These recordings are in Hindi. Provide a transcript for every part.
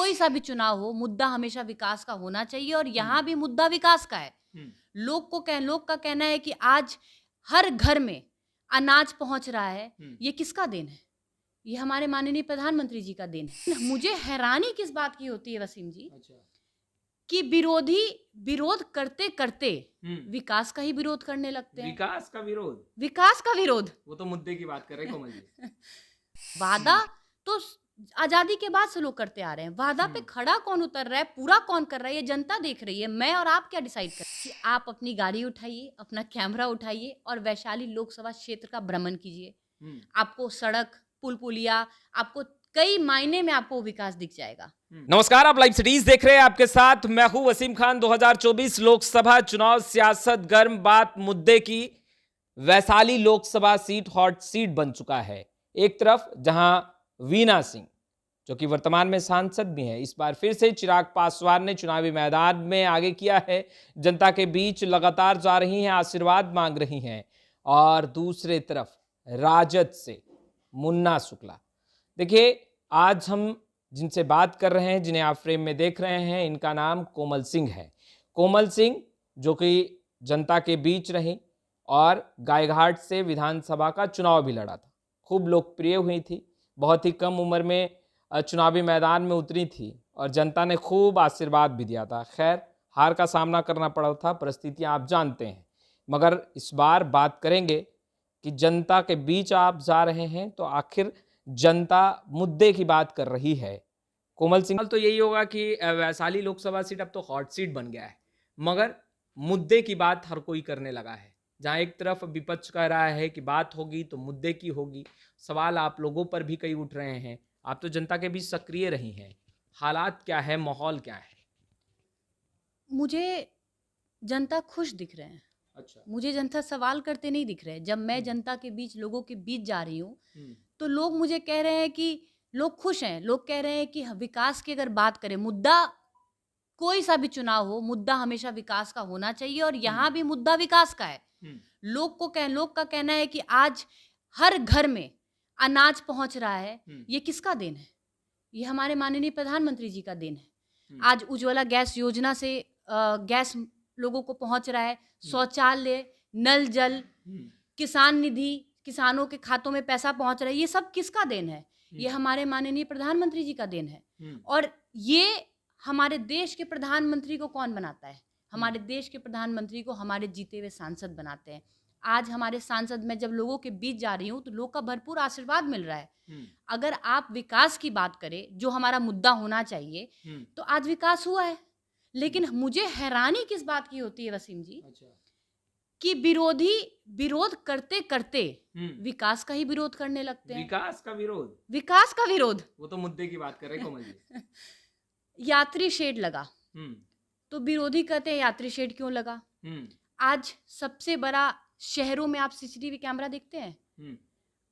कोई सा भी चुनाव हो, मुद्दा हमेशा विकास का होना चाहिए और यहाँ भी मुद्दा विकास का है। लोग का कहना है कि आज हर घर में अनाज पहुंच रहा है, ये किसका देन है? ये हमारे माननीय प्रधानमंत्री जी का देन है। मुझे हैरानी किस बात की होती है वसीम जी, कि विरोधी विरोध करते करते विकास का ही विरोध करने लगते हैं। विकास का विरोध? विकास का विरोध, वो तो मुद्दे की बात कर रहे हैं कोमल जी। वादा तो आजादी के बाद से लोग करते आ रहे हैं। वादा पे खड़ा कौन उतर रहा है, पूरा कौन कर रहा है, ये जनता देख रही है। मैं और आप क्या डिसाइड करें कि आप अपनी गाड़ी उठाइए, अपना कैमरा उठाइए और वैशाली लोकसभा क्षेत्र का भ्रमण कीजिए। आपको सड़क, पुल पुलिया, आपको कई मायने में आपको विकास दिख जाएगा। नमस्कार, आप लाइव सिटीज देख रहे हैं। आपके साथ मैं हूं वसीम खान। 2024 लोकसभा चुनाव, सियासत गर्म, बात मुद्दे की। Vaishali Lok Sabha seat hot seat बन चुका है। एक तरफ जहां वीना सिंह, जो कि वर्तमान में सांसद भी हैं, इस बार फिर से चिराग पासवान ने चुनावी मैदान में आगे किया है। जनता के बीच लगातार जा रही हैं, आशीर्वाद मांग रही हैं। और दूसरे तरफ राजद से मुन्ना शुक्ला। देखिए, आज हम जिनसे बात कर रहे हैं, जिन्हें आप फ्रेम में देख रहे हैं, इनका नाम कोमल सिंह है। कोमल सिंह जो कि जनता के बीच रही और गायघाट से विधानसभा का चुनाव भी लड़ा था, खूब लोकप्रिय हुई थी, बहुत ही कम उम्र में चुनावी मैदान में उतरी थी और जनता ने खूब आशीर्वाद भी दिया था। खैर, हार का सामना करना पड़ा था, परिस्थितियां आप जानते हैं। मगर इस बार बात करेंगे कि जनता के बीच आप जा रहे हैं तो आखिर जनता मुद्दे की बात कर रही है। कोमल सिंह, तो यही होगा कि वैशाली लोकसभा सीट अब तो हॉट सीट बन गया है, मगर मुद्दे की बात हर कोई करने लगा है। जहां एक तरफ विपक्ष कह रहा है कि बात होगी तो मुद्दे की होगी, सवाल आप लोगों पर भी कई उठ रहे हैं। आप तो जनता के बीच सक्रिय रही हैं, हालात क्या है, माहौल क्या है? मुझे जनता खुश दिख रहे हैं। अच्छा। मुझे जनता सवाल करते नहीं दिख रहे। जब मैं जनता के बीच, लोगों के बीच जा रही हूँ, तो लोग मुझे कह रहे हैं कि लोग खुश हैं। लोग कह रहे हैं कि विकास की अगर बात करें, मुद्दा कोई सा भी चुनाव हो, मुद्दा हमेशा विकास का होना चाहिए और यहाँ भी मुद्दा विकास का है। लोग का कहना है कि आज हर घर में अनाज पहुंच रहा है, ये किसका देन है? ये हमारे माननीय प्रधानमंत्री जी का देन है। आज उज्ज्वला गैस योजना से गैस लोगों को पहुंच रहा है, शौचालय, नल जल, किसान निधि, किसानों के खातों में पैसा पहुंच रहा है। ये सब किसका देन है? ये हमारे माननीय प्रधानमंत्री जी का देन है। और ये हमारे देश के प्रधानमंत्री को कौन बनाता है? हमारे देश के प्रधानमंत्री को हमारे जीते हुए सांसद बनाते हैं। आज हमारे सांसद, मैं जब लोगों के बीच जा रही हूँ तो लोग का भरपूर आशीर्वाद मिल रहा है। अगर आप विकास की बात करें, जो हमारा मुद्दा होना चाहिए, तो आज विकास हुआ है। लेकिन मुझे हैरानी किस बात की होती है वसीम जी, कि विरोधी विरोध करते करते विकास का ही विरोध करने लगते हैं। विकास का विरोध? विकास का विरोध, वो तो मुद्दे की बात कर रहे हैं कोमल जी। यात्री शेड लगा तो विरोधी कहते हैं यात्री शेड क्यों लगा? आज सबसे बड़ा, शहरों में आप सीसीटीवी कैमरा देखते हैं।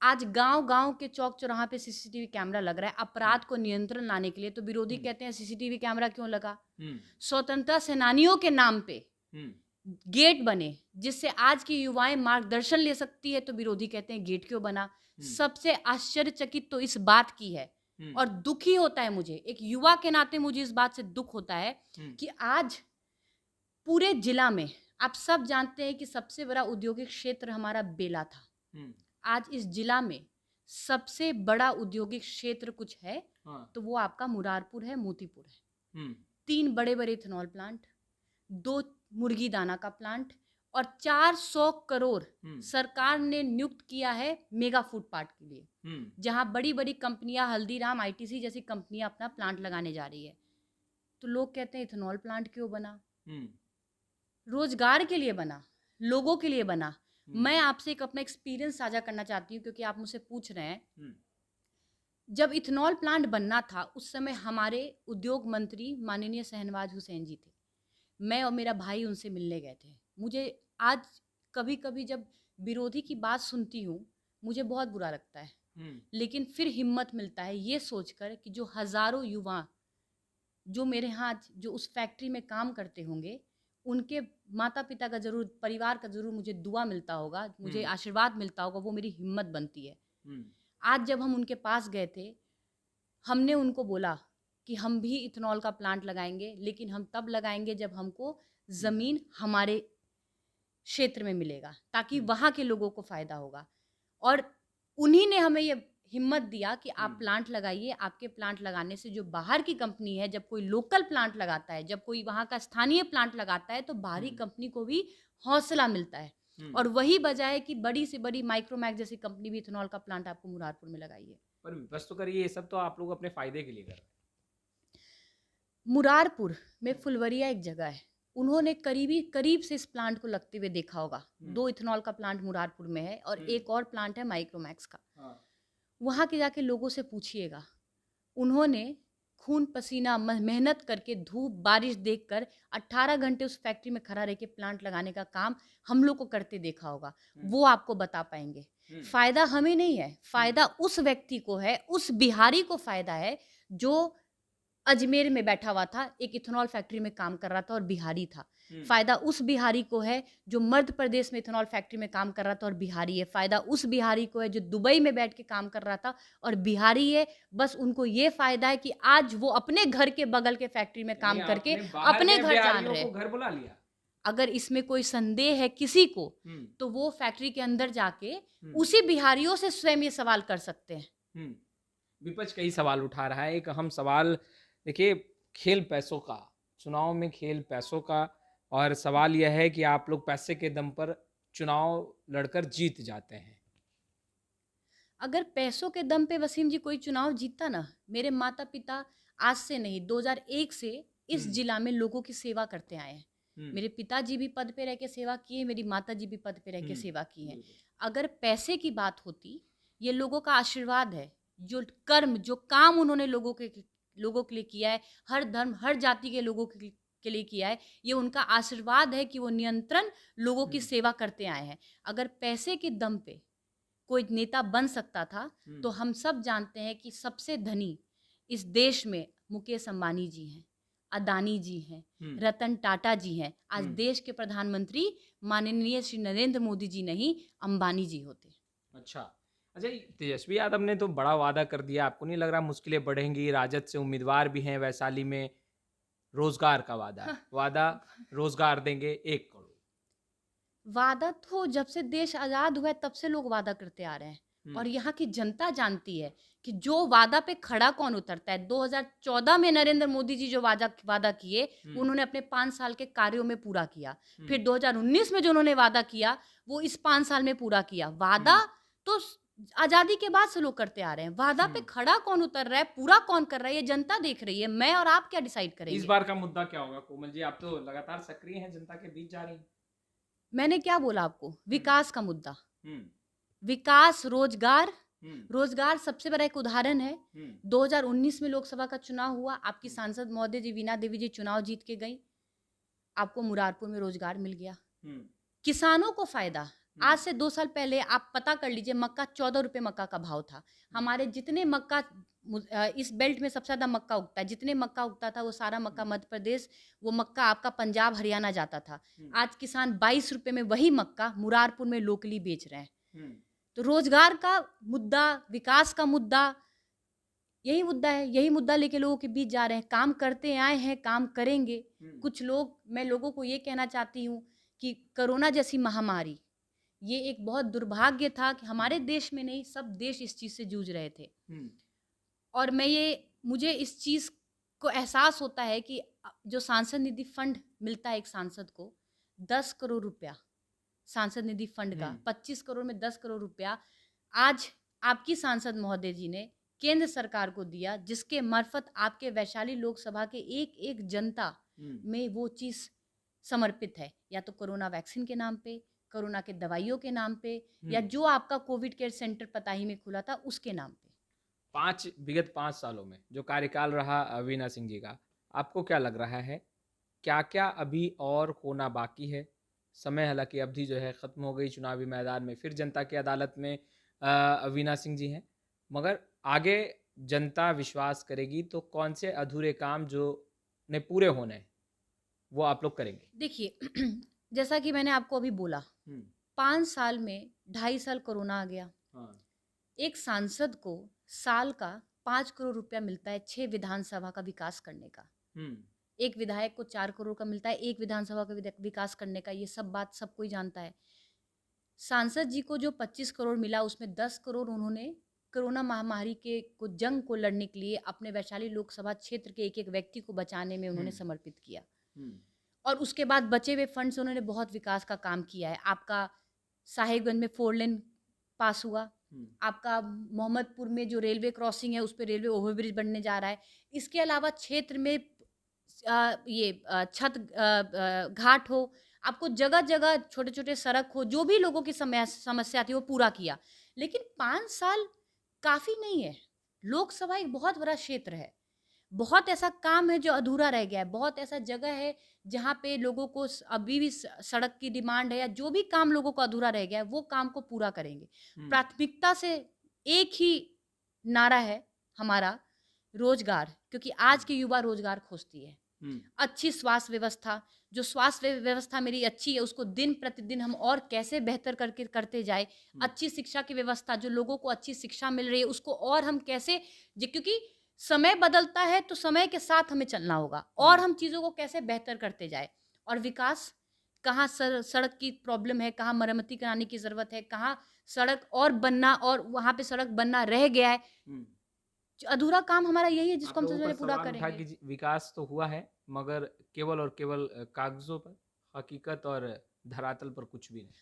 आज गांव गांव के चौक चौराहा पे सीसीटीवी कैमरा लग रहा है अपराध को नियंत्रण लाने के लिए। तो विरोधी कहते हैं सीसीटीवी कैमरा क्यों लगा? स्वतंत्रता सेनानियों के नाम पे गेट बने जिससे आज की युवाएं मार्गदर्शन ले सकती है, तो विरोधी कहते हैं गेट क्यों बना? सबसे आश्चर्यचकित तो इस बात की है और दुखी होता है मुझे, एक युवा के नाते मुझे इस बात से दुख होता है कि आज पूरे जिला में, आप सब जानते हैं कि सबसे बड़ा औद्योगिक क्षेत्र हमारा बेला था। आज इस जिला में सबसे बड़ा औद्योगिक क्षेत्र कुछ है तो वो आपका मुरारपुर है, मोतीपुर है। 3 बड़े बड़े इथेनॉल प्लांट, 2 मुर्गी दाना का प्लांट और 400 करोड़ सरकार ने नियुक्त किया है मेगा फूड पार्क के लिए, जहां बड़ी बड़ी कंपनियां, हल्दीराम, आईटीसी जैसी कंपनियां अपना प्लांट लगाने जा रही है। तो लोग कहते हैं इथेनॉल प्लांट क्यों बना? रोजगार के लिए बना, लोगों के लिए बना। मैं आपसे एक अपना एक्सपीरियंस साझा करना चाहती हूँ क्योंकि आप मुझसे पूछ रहे हैं। जब इथेनॉल प्लांट बनना था उस समय हमारे उद्योग मंत्री माननीय शहनवाज हुसैन जी थे। मैं और मेरा भाई उनसे मिलने गए थे। मुझे आज कभी कभी जब विरोधी की बात सुनती हूँ मुझे बहुत बुरा लगता है, लेकिन फिर हिम्मत मिलता है ये सोचकर कि जो हजारों युवा जो मेरे यहाँ जो उस फैक्ट्री में काम करते होंगे, उनके माता पिता का जरूर, परिवार का जरूर मुझे दुआ मिलता होगा, मुझे आशीर्वाद मिलता होगा, वो मेरी हिम्मत बनती है। आज जब हम उनके पास गए थे, हमने उनको बोला कि हम भी इथेनॉल का प्लांट लगाएंगे, लेकिन हम तब लगाएंगे जब हमको ज़मीन हमारे क्षेत्र में मिलेगा, ताकि वहाँ के लोगों को फ़ायदा होगा। और उन्हीं ने हमें ये हिम्मत दिया कि आप प्लांट लगाइए। आपके प्लांट लगाने से जो बाहर की कंपनी है, जब कोई लोकल प्लांट लगाता है, जब कोई वहाँ का स्थानीय प्लांट लगाता है, तो बाहरी कंपनी को भी हौसला मिलता है। और वही वजह है कि बड़ी से बड़ी माइक्रोमैक्स जैसी कंपनी भी इथेनॉल का प्लांट आपको मुरारपुर में लगाई है। पर विपक्ष तो करिए, ये सब तो आप लोग अपने फायदे के लिए कर रहे हैं। मुरारपुर में फुलवरिया एक जगह है, उन्होंने करीब से इस प्लांट को लगते हुए देखा होगा। 2 इथेनॉल का प्लांट मुरारपुर में है और एक और प्लांट है माइक्रोमैक्स का। वहाँ के जाके लोगों से पूछिएगा, उन्होंने खून पसीना मेहनत करके धूप बारिश देखकर 18 घंटे उस फैक्ट्री में खड़ा रह के प्लांट लगाने का काम हम लोग को करते देखा होगा। वो आपको बता पाएंगे। फायदा हमें नहीं है, फायदा उस व्यक्ति को है, उस बिहारी को फायदा है जो अजमेर में बैठा हुआ था, एक इथेनॉल फैक्ट्री में काम कर रहा था और बिहारी था। फायदा उस बिहारी को है जो मध्य प्रदेश में इथेनॉल फैक्ट्री में काम कर रहा था और बिहारी है। फायदा उस बिहारी को है जो दुबई में बैठ के काम कर रहा था और बिहारी है। बस उनको ये फायदा है कि आज वो अपने घर के बगल के फैक्ट्री में काम करके अपने घर जा रहे हैं। घर बुला लिया। अगर इसमें कोई संदेह है किसी को, तो वो फैक्ट्री के अंदर जाके उसी बिहारियों से स्वयं ये सवाल कर सकते हैं। विपक्ष कई सवाल उठा रहा है। एक अहम सवाल देखिए, खेल पैसों का, चुनाव में खेल पैसों का, और सवाल यह है कि आप लोग पैसे के दम पर चुनाव लड़कर जीत जाते हैं। अगर पैसों के दम पे वसीम जी कोई चुनाव जीतता ना, मेरे माता पिता आज से नहीं 2001 से इस जिला में लोगों की सेवा करते आए हैं। मेरे पिताजी भी पद पे रह के सेवा किए, मेरी माता जी भी पद पे रह के सेवा की है। अगर पैसे की बात होती, ये लोगों का आशीर्वाद है। जो कर्म, जो काम उन्होंने लोगों के लिए किया है, हर धर्म हर जाति के लोगों के लिए किया है, ये उनका आशीर्वाद है कि वो नियंत्रण लोगों की सेवा करते आए हैं। अगर पैसे के दम पे कोई नेता बन सकता था, तो हम सब जानते हैं कि सबसे धनी इस देश में मुकेश अंबानी जी हैं, अदानी जी हैं, रतन टाटा जी हैं। आज देश के प्रधानमंत्री माननीय श्री नरेंद्र मोदी जी नहीं, अंबानी जी होते। अच्छा, तेजस्वी यादव ने तो बड़ा वादा कर दिया, आपको नहीं लग रहा मुश्किलें बढ़ेंगी? राजद से उम्मीदवार भी हैं वैशाली में, रोजगार का वादा रोजगार देंगे 1 करोड़। वादा तो जब से देश आजाद हुआ है तब से लोग वादा करते आ रहे हैं, और यहाँ की जनता जानती है कि जो वादा पे खड़ा कौन उतरता है। 2014 में नरेंद्र मोदी जी जो वादा किए, उन्होंने अपने 5 साल के कार्यों में पूरा किया। फिर 2019 में जो उन्होंने वादा किया, वो इस 5 साल में पूरा किया। वादा तो आजादी के बाद से लोग करते आ रहे हैं। वादा पे खड़ा कौन उतर रहा है, पूरा कौन कर रहा है, ये जनता देख रही है। मैं और आप क्या डिसाइड करेंगे? इस बार का मुद्दा क्या होगा कोमल जी? आप तो लगातार सक्रिय हैं, जनता के बीच जा रही हैं। मैंने क्या बोला आपको? विकास का मुद्दा, विकास, रोजगार। रोजगार सबसे बड़ा एक उदाहरण है। 2019 में लोकसभा का चुनाव हुआ, आपकी सांसद महोदय जी वीणा देवी जी चुनाव जीत के गई, आपको मुरारपुर में रोजगार मिल गया। किसानों को फायदा। आज से 2 साल पहले आप पता कर लीजिए, मक्का 14 रुपए मक्का का भाव था। हमारे जितने मक्का, इस बेल्ट में सबसे ज्यादा मक्का उगता है, जितने मक्का उगता था वो सारा मक्का मध्य प्रदेश, वो मक्का आपका पंजाब हरियाणा जाता था। आज किसान 22 रुपए में वही मक्का मुरारपुर में लोकली बेच रहे हैं। तो रोजगार का मुद्दा, विकास का मुद्दा, यही मुद्दा है। यही मुद्दा लेके लोगों के बीच जा रहे हैं। काम करते आए हैं, काम करेंगे। कुछ लोग, मैं लोगों को ये कहना चाहती हूँ कि कोरोना जैसी महामारी, ये एक बहुत दुर्भाग्य था कि हमारे देश में नहीं, सब देश इस चीज से जूझ रहे थे। और मुझे इस चीज को एहसास होता है कि जो सांसद निधि फंड मिलता है एक सांसद को, 10 करोड़ रुपया सांसद निधि फंड का, 25 करोड़ में 10 करोड़ रुपया आज आपकी सांसद महोदय जी ने केंद्र सरकार को दिया, जिसके मार्फत आपके वैशाली लोकसभा के एक एक जनता में वो चीज समर्पित है। या तो कोरोना वैक्सीन के नाम पे, कोरोना के दवाइयों के नाम पे, या जो आपका कोविड केयर सेंटर पताही में खुला था उसके नाम पे। विगत 5 सालों में जो कार्यकाल रहा वीणा सिंह जी का, आपको क्या लग रहा है, क्या क्या अभी और होना बाकी है? समय हालांकि अवधि जो है खत्म हो गई, चुनावी मैदान में फिर जनता की अदालत में वीणा सिंह जी हैं, मगर आगे जनता विश्वास करेगी तो कौन से अधूरे काम जो ने पूरे होने हैं वो आप लोग करेंगे? देखिए, जैसा कि मैंने आपको अभी बोला, 5 साल में 2.5 साल कोरोना आ गया। एक सांसद को साल का 5 करोड़ रुपया मिलता है 6 विधानसभा का विकास करने का। एक विधायक को 4 करोड़ का मिलता है एक विधानसभा का विकास करने का। ये सब बात सब कोई जानता है। सांसद जी को जो 25 करोड़ मिला उसमें 10 करोड़ उन्होंने कोरोना महामारी के जंग को लड़ने के लिए अपने वैशाली लोकसभा क्षेत्र के एक एक व्यक्ति को बचाने में उन्होंने समर्पित किया। और उसके बाद बचे हुए फंड से उन्होंने बहुत विकास का काम किया है। आपका साहिबगंज में 4 लेन पास हुआ, आपका मोहम्मदपुर में जो रेलवे क्रॉसिंग है उस पर रेलवे ओवरब्रिज बनने जा रहा है। इसके अलावा क्षेत्र में छत घाट हो, आपको जगह जगह छोटे छोटे सड़क हो, जो भी लोगों की समस्या थी वो पूरा किया। लेकिन 5 साल काफ़ी नहीं है। लोकसभा एक बहुत बड़ा क्षेत्र है, बहुत ऐसा काम है जो अधूरा रह गया है, बहुत ऐसा जगह है जहाँ पे लोगों को अभी भी सड़क की डिमांड है या जो भी काम लोगों को अधूरा रह गया है वो काम को पूरा करेंगे। प्राथमिकता से एक ही नारा है हमारा, रोजगार, क्योंकि आज की युवा रोजगार खोजती है। अच्छी स्वास्थ्य व्यवस्था, जो स्वास्थ्य व्यवस्था मेरी अच्छी है उसको दिन प्रतिदिन हम और कैसे बेहतर करके करते जाए। अच्छी शिक्षा की व्यवस्था, जो लोगों को अच्छी शिक्षा मिल रही है उसको और हम कैसे, क्योंकि समय बदलता है तो समय के साथ हमें चलना होगा और हम चीज़ों को कैसे बेहतर करते जाए। और विकास, कहाँ सड़क की प्रॉब्लम है, कहाँ मरम्मती कराने की ज़रूरत है, कहाँ सड़क और बनना और वहाँ पे सड़क बनना रह गया है, अधूरा काम हमारा यही है जिसको हम सबसे पहले पूरा करेंगे। विकास तो हुआ है मगर केवल और केवल कागजों पर, हकीकत और धरातल पर कुछ भी नहीं।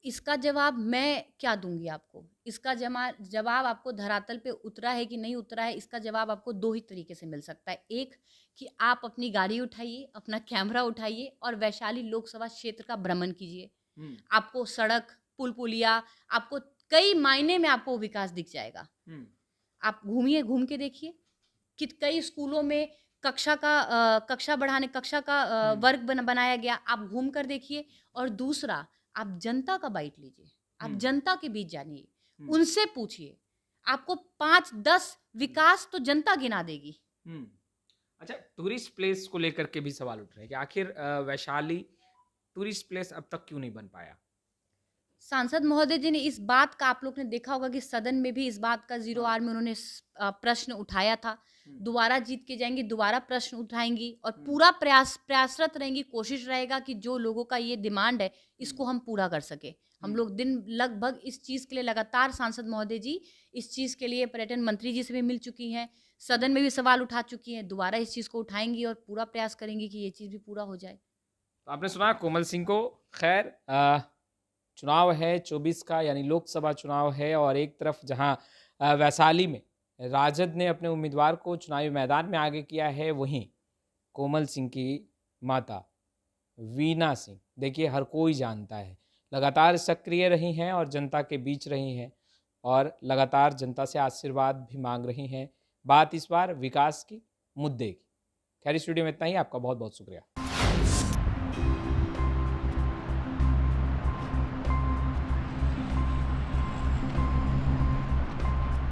इसका जवाब मैं क्या दूंगी आपको? इसका जवाब आपको धरातल पे उतरा है कि नहीं उतरा है, इसका जवाब आपको 2 ही तरीके से मिल सकता है। एक कि आप अपनी गाड़ी उठाइए, अपना कैमरा उठाइए और वैशाली लोकसभा क्षेत्र का भ्रमण कीजिए। आपको सड़क, पुल पुलिया, आपको कई मायने में आपको विकास दिख जाएगा। आप घूमिए, घूम के देखिए कि कई स्कूलों में कक्षा का वर्ग बनाया गया, आप घूम कर देखिए। और दूसरा, आप जनता का बाइट लीजिए, आप जनता के बीच जानिए, उनसे पूछिए, आपको 5-10 विकास तो जनता गिना देगी। अच्छा, टूरिस्ट प्लेस को लेकर के भी सवाल उठ रहे हैं कि आखिर वैशाली टूरिस्ट प्लेस अब तक क्यों नहीं बन पाया? सांसद महोदय जी ने इस बात का, आप लोग ने देखा होगा कि सदन में भी इस बात का 0 आवर में उन्होंने प्रश्न उठाया था। दोबारा जीत के जाएंगी, दोबारा प्रश्न उठाएंगी और पूरा प्रयासरत रहेंगी, कोशिश रहेगा कि जो लोगों का ये डिमांड है इसको हम पूरा कर सके। हम लोग दिन लगभग इस चीज़ के लिए लगातार, सांसद महोदय जी इस चीज़ के लिए पर्यटन मंत्री जी से भी मिल चुकी हैं, सदन में भी सवाल उठा चुकी हैं, दोबारा इस चीज़ को उठाएंगी और पूरा प्रयास करेंगी कि ये चीज़ भी पूरा हो जाए। तो आपने सुना कोमल सिंह को। खैर, चुनाव है 24 का, यानी लोकसभा चुनाव है, और एक तरफ जहां वैशाली में राजद ने अपने उम्मीदवार को चुनावी मैदान में आगे किया है, वहीं कोमल सिंह की माता वीना सिंह, देखिए हर कोई जानता है, लगातार सक्रिय रही हैं और जनता के बीच रही हैं और लगातार जनता से आशीर्वाद भी मांग रही हैं। बात इस बार विकास की, मुद्दे की। खैर, स्टूडियो में इतना ही। आपका बहुत बहुत शुक्रिया।